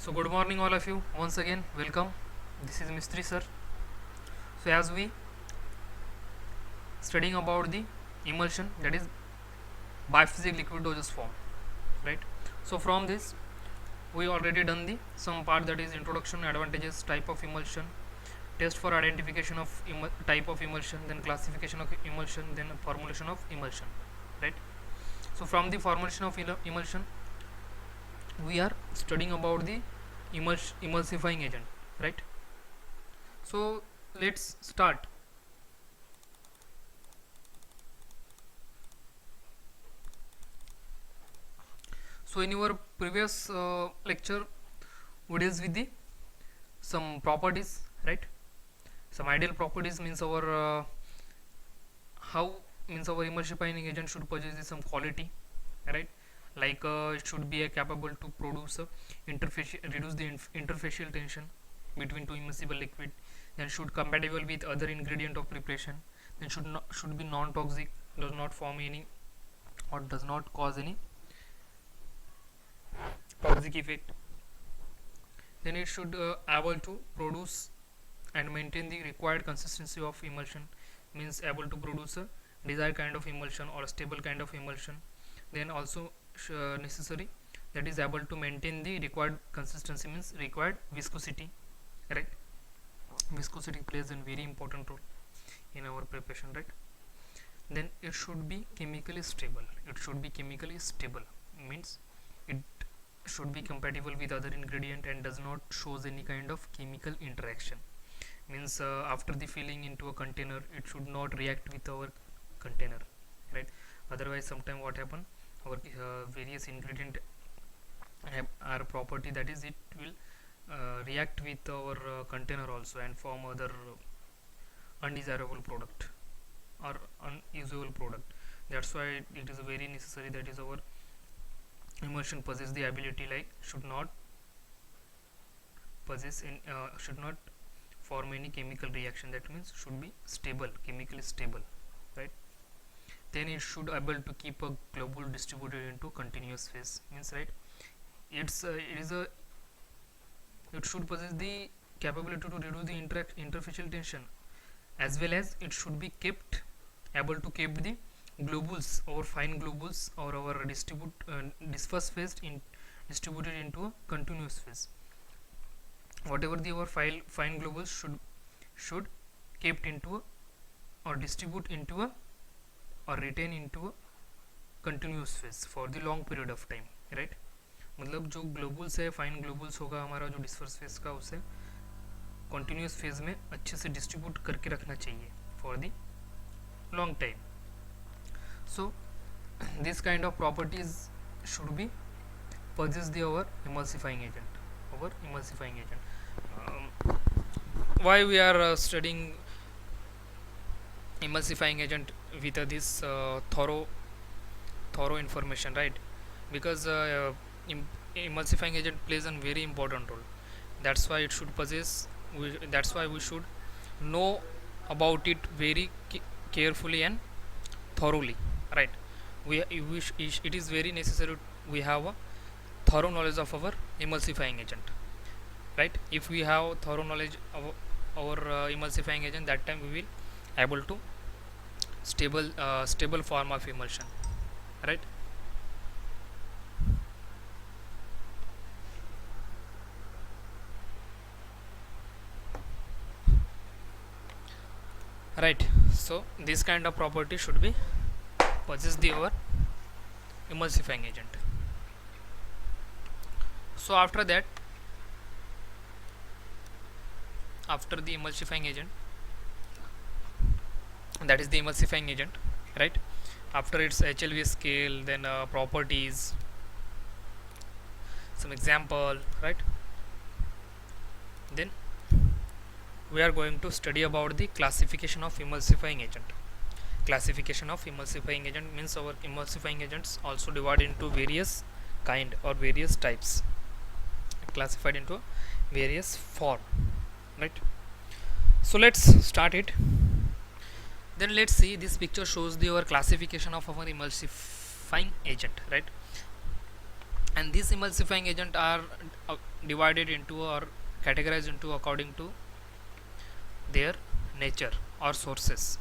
So good morning all of you, once again welcome. This is Mistry sir. So as we studying about the emulsion, that is biphasic liquid dosage form, right? So from this we already done the some part, that is introduction, advantages, type of emulsion, test for identification of type of emulsion, then classification of emulsion, then formulation of emulsion, right? So from the formulation of emulsion we are studying about the emulsifying agent, right? So let's start. So in your previous lecture we deals with the some properties, right? Some ideal properties means our how means our emulsifying agent should possess some quality, right? Like it should be capable to produce reduce the interfacial tension between two immersible liquid, then should compatible with other ingredient of preparation, then should be non toxic, does not form any or does not cause any toxic effect, then it should able to produce and maintain the required consistency of emulsion, means able to produce a desired kind of emulsion or a stable kind of emulsion, then also necessary, that is able to maintain the required consistency, means required viscosity, right? Viscosity plays a very important role in our preparation, right? Then it should be chemically stable. It should be chemically stable means it should be compatible with other ingredient and does not shows any kind of chemical interaction, means after the filling into a container it should not react with our container, right? Otherwise sometime what happen, our various ingredient have our property, that is it will react with our container also and form other undesirable product or unusable product. That's why it is very necessary that is our emulsion possess the ability, like should not possess in should not form any chemical reaction, that means should be stable, chemically stable, right? Then it should able to keep a globule distributed into continuous phase, means right, it should possess the capability to reduce the interfacial tension, as well as it should be kept able to keep the globules or fine globules or our disperse phase in distributed into a continuous phase. Whatever the our fine globules should kept into a, or distribute into a or retain into a continuous phase for the long period of time, right? मतलब जो globules है, fine globules होगा हमारा जो disperse phase का, उसे continuous phase में अच्छे से डिस्ट्रीब्यूट करके रखना चाहिए for the long time. So this kind of properties should be possess the our emulsifying agent. Why we are studying emulsifying agent with this thorough information, right? Because emulsifying agent plays a very important role. That's why it should possess, that's why we should know about it very carefully and thoroughly, right? It is very necessary we have a thorough knowledge of our emulsifying agent, right? If we have thorough knowledge of our emulsifying agent, that time we will able to stable form of emulsion, right? Right. So this kind of property should be possess the our emulsifying agent. So after that, after the emulsifying agent, that is the emulsifying agent, right? After its HLV scale, then properties, some example, right? Then we are going to study about the classification of emulsifying agent. Classification of emulsifying agent means our emulsifying agents also divided into various kind or various types, classified into various form, right? So let's start it. Then let's see, this picture shows the our classification of our emulsifying agent, right? and these emulsifying agent are divided into or categorized into according to their nature or sources,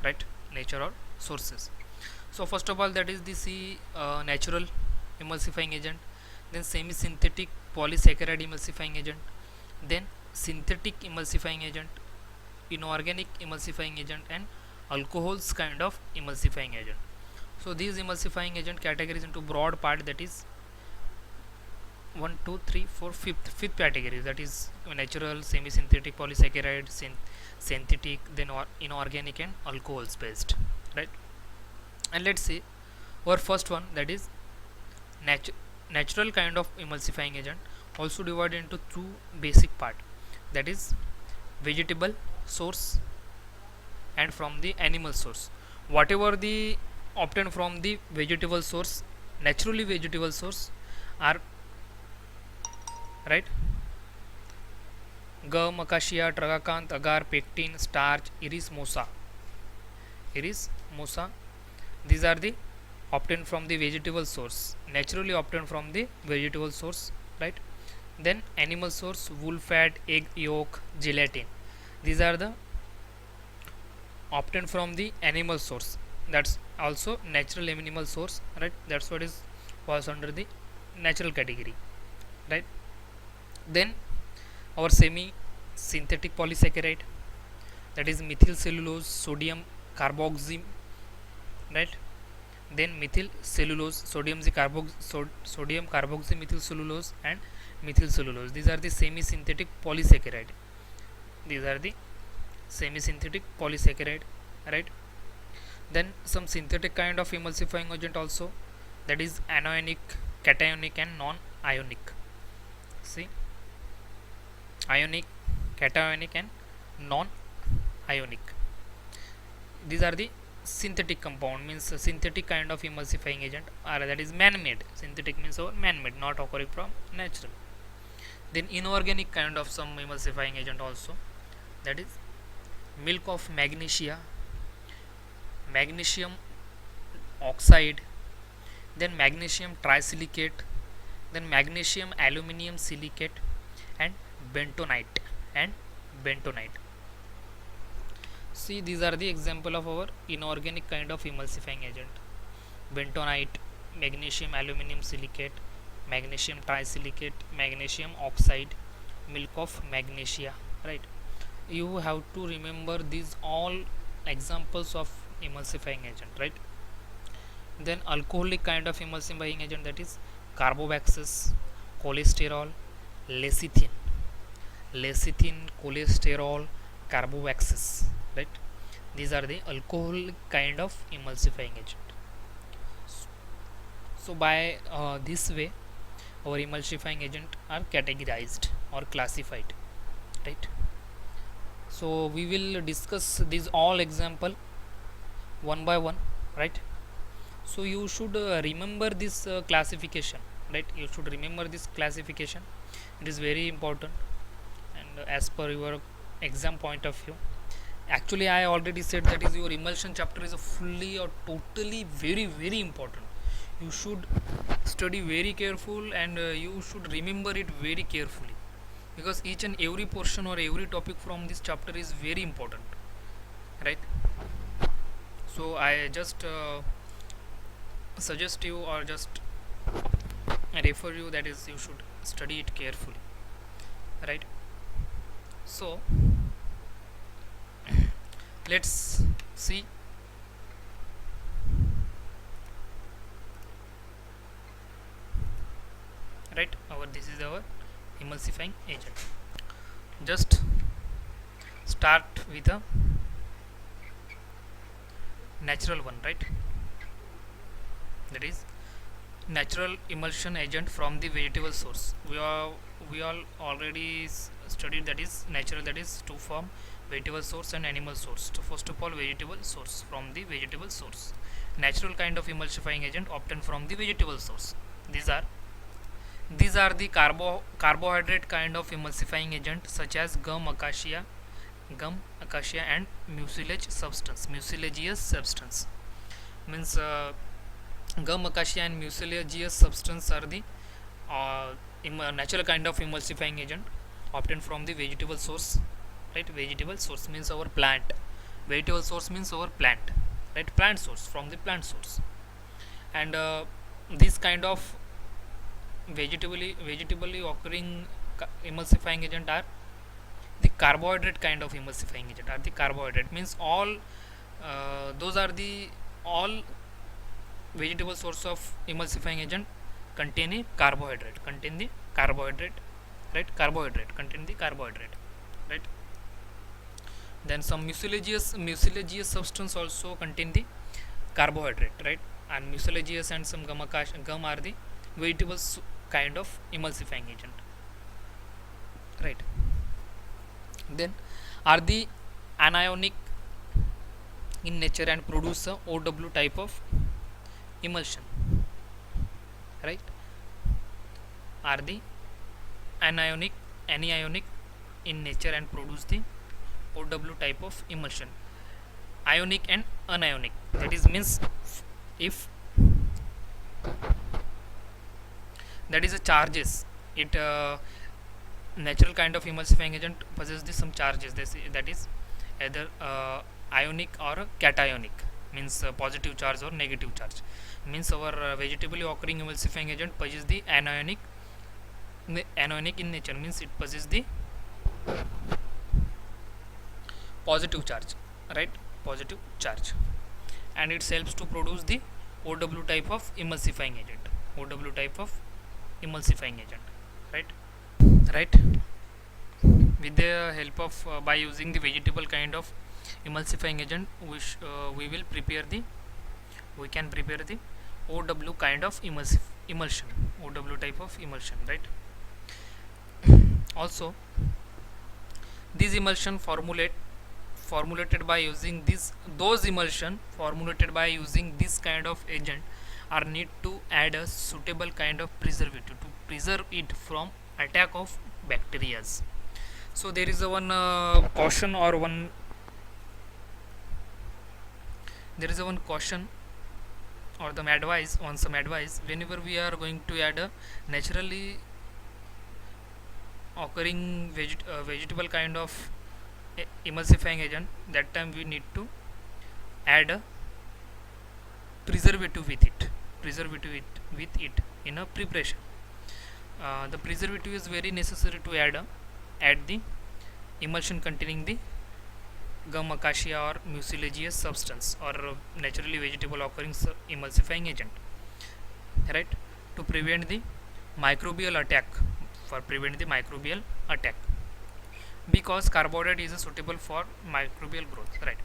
right? Nature or sources. So first of all, that is the natural emulsifying agent, then semi synthetic polysaccharide emulsifying agent, then synthetic emulsifying agent, inorganic emulsifying agent, and alcohols kind of emulsifying agent. So these emulsifying agent categories into broad part, that is 1 2 3 4 fifth category, that is natural, semi synthetic, polysaccharide, synthetic, then inorganic, and alcohols based, right? And let's see our first one, that is natural kind of emulsifying agent, also divided into two basic part, that is vegetable source and from the animal source. Whatever the obtained from the vegetable source, naturally vegetable source, are right, gum, acacia, tragacanth, agar, pectin, starch, iris mosa. These are the obtained from the vegetable source, naturally obtained from the vegetable source, right? Then animal source, wool fat, egg yolk, gelatin. These are the obtained from the animal source. That's also natural animal source, right? That's what is falls under the natural category, right? Then our semi synthetic polysaccharide, that is methyl cellulose, sodium carboxy, right? Then methyl cellulose, sodium carboxy methyl cellulose, and methyl cellulose. These are the semi synthetic polysaccharide. These are the semi synthetic polysaccharide, right? Then some synthetic kind of emulsifying agent also, that is anionic, cationic, and non ionic. See, ionic, cationic, and non ionic. These are the synthetic compound, means synthetic kind of emulsifying agent, or that is man made. Synthetic means man made, not occurring from natural. Then inorganic kind of some emulsifying agent also, that is milk of magnesia, magnesium oxide, then magnesium trisilicate, then magnesium aluminium silicate, and bentonite and bentonite. See, these are the example of our inorganic kind of emulsifying agent: bentonite, magnesium aluminium silicate, magnesium trisilicate, magnesium oxide, milk of magnesia, right? You have to remember these all examples of emulsifying agent, right? Then alcoholic kind of emulsifying agent, that is carboxyls, cholesterol, lecithin, cholesterol, carboxyls, right? These are the alcoholic kind of emulsifying agent. So by this way, our emulsifying agent are categorized or classified, right? So we will discuss these all example one by one, right? So you should remember this classification, right? You should remember this classification. It is very important, and as per your exam point of view. Actually, I already said that is your emulsion chapter is a fully or totally very important. You should study very careful, and you should remember it very carefully, because each and every portion or every topic from this chapter is very important, right? So I just suggest you, or just refer you, that is you should study it carefully, right? So let's see. Right, this is our emulsifying agent. Just start with a natural one, right? That is natural emulsion agent from the vegetable source. We all already studied that is natural, that is two form: vegetable source and animal source. So first of all, vegetable source, from the vegetable source. Natural kind of emulsifying agent obtained from the vegetable source. These are the carbohydrate kind of emulsifying agent, such as gum, acacia, and mucilage substance. Mucilaginous substance means gum, acacia, and mucilaginous substance are the natural kind of emulsifying agent obtained from the vegetable source, right? Vegetable source means our plant. Vegetable source means our plant, right? Plant source, from the plant source. And this kind of vegetably occurring emulsifying agent are the carbohydrate kind of emulsifying agent. Are the carbohydrate means all those are the all vegetable source of emulsifying agent contain a carbohydrate, contain the carbohydrate, right? Carbohydrate contain the carbohydrate, right? Then some mucilaginous substance also contain the carbohydrate, right? And mucilaginous and some gum are the vegetables kind of emulsifying agent, right? Then are the anionic in nature and produce a OW type of emulsion, right? Are the anionic in nature and produce the OW type of emulsion, ionic and anionic. That is means if that is a charges, it natural kind of emulsifying agent possesses some charges. That is either ionic or cationic, means positive charge or negative charge. Means our vegetably occurring emulsifying agent possesses the anionic in nature, means it possesses the positive charge, right? Positive charge, and it helps to produce the OW type of emulsifying agent. OW type of emulsifying agent, right? Right. With the help of by using the vegetable kind of emulsifying agent, we will prepare the we can prepare the OW kind of emulsion, OW type of emulsion, right? Also, these emulsion formulated by using those emulsion formulated by using this kind of agent are need to add a suitable kind of preservative to preserve it from attack of bacteria. So there is a one caution or one there is a one caution or some advice whenever we are going to add a naturally occurring vegetable kind of emulsifying agent, that time we need to add a preservative with it in a preparation. The preservative is very necessary to add the emulsion containing the gum acacia or mucilaginous substance or naturally vegetable occurring emulsifying agent, right? To prevent the microbial attack, because carbohydrate is suitable for microbial growth, right?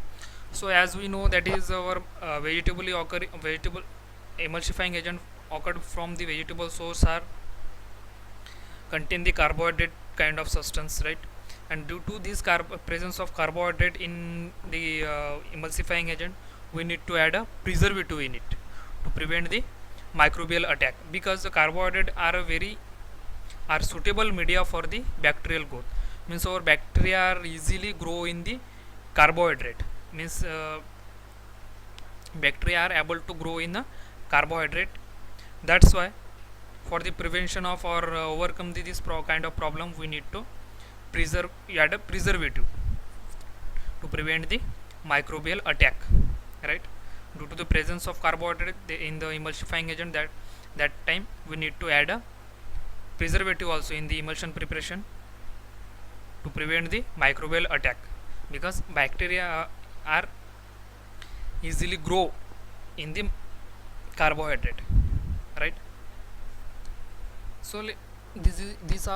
So as we know, that is our vegetable emulsifying agent occurred from the vegetable source are contain the carbohydrate kind of substance, right? And due to this presence of carbohydrate in the emulsifying agent, we need to add a preservative in it to prevent the microbial attack, because the carbohydrate are suitable media for the bacterial growth. Means our bacteria are easily grow in the carbohydrate, means bacteria are able to grow in the carbohydrate. That's why for the prevention of or overcome this kind of problem, we need to add a preservative to prevent the microbial attack, right? Due to the presence of carbohydrate in the emulsifying agent, that time we need to add a preservative also in the emulsion preparation to prevent the microbial attack, because bacteria are easily grow in the carbohydrate, right? So these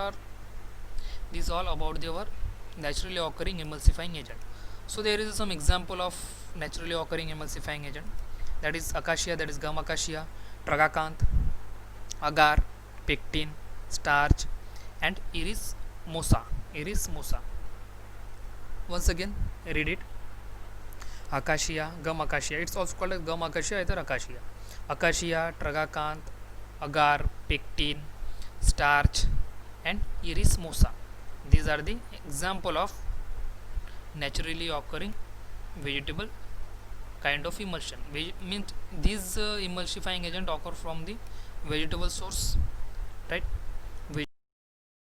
all about our naturally occurring emulsifying agent. So there is some example of naturally occurring emulsifying agent, that is acacia, that is gum acacia, tragacanth, agar, pectin, starch, and iris mosa. Once again read it: acacia, gum acacia, it's also called as gum acacia, either acacia, tragacanth, agar, pectin, starch, and iris mosa. These are the example of naturally occurring vegetable kind of emulsion. Means these emulsifying agent occur from the vegetable source, right?